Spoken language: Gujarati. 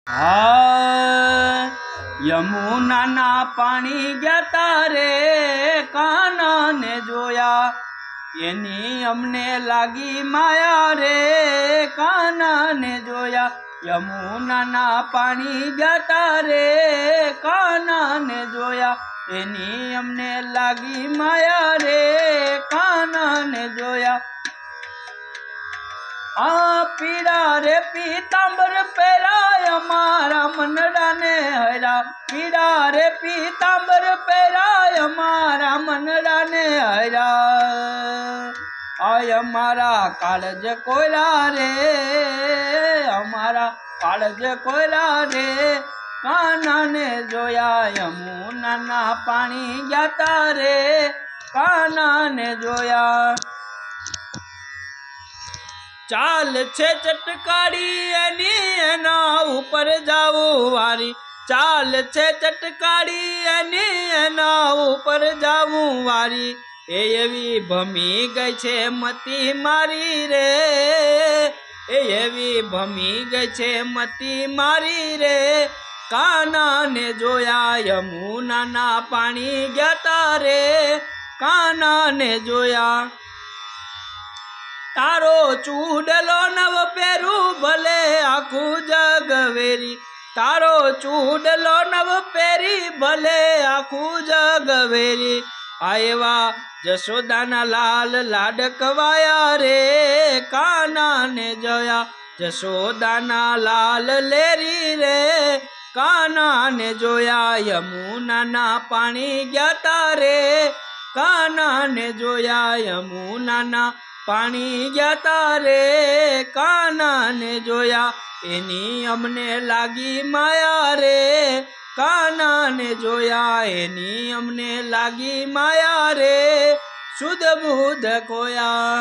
હા યમુનાના પાણી ગયા તારે કાનાને જોયા એની અમને લાગી માયા રે કાનાને જોયા યમુનાના પાણી ગયા તારે કાનાને જોયા એની અમને લાગી માયા રે કાનાને જોયા આ પીડા રે પીતાંબર પહેરાય અમારા મનડાને હરા પીડા રે પીતાંબર પહેરાય અમારા મનડાને હરા આય અમારા કાળજ કોયરા રે અમારા કાળજ કોયરા રે કાનાને જોયા યમુનાના પાણી ગયા તારે કાનાને જોયા ચાલ છે ચટકારી એની એના ઉપર જાવું વારી ચાલ છે ચટકારી એની એના ઉપર જાવું વારી એ એવી ભમી ગઈ છે મતી મારી રે એ એવી ભમી ગઈ છે મતી મારી રે કાનાને જોયા યમુનાના પાણી ગયા તારે કાનાને જોયા તારો ચૂડલો નવ પહેરું ભલે આખું જગ વેરી તારો ચૂડલો નવ પહેરી ભલે આખું જગ વેરી આયવા જશોદાના લાલ લાડકવાયા રે કાનાને જોયા જશોદાના લાલ લેરી રે કાનાને જોયા યમુનાના પાણી ગયા તારે કાનાને જોયા યમુનાના પાણી ગયા તારે કાનાને જોયા એની અમને લાગી માયા રે કાનાને જોયા એની અમને લાગી માયા રે શુદ્ધ બુદ્ધ કોયા।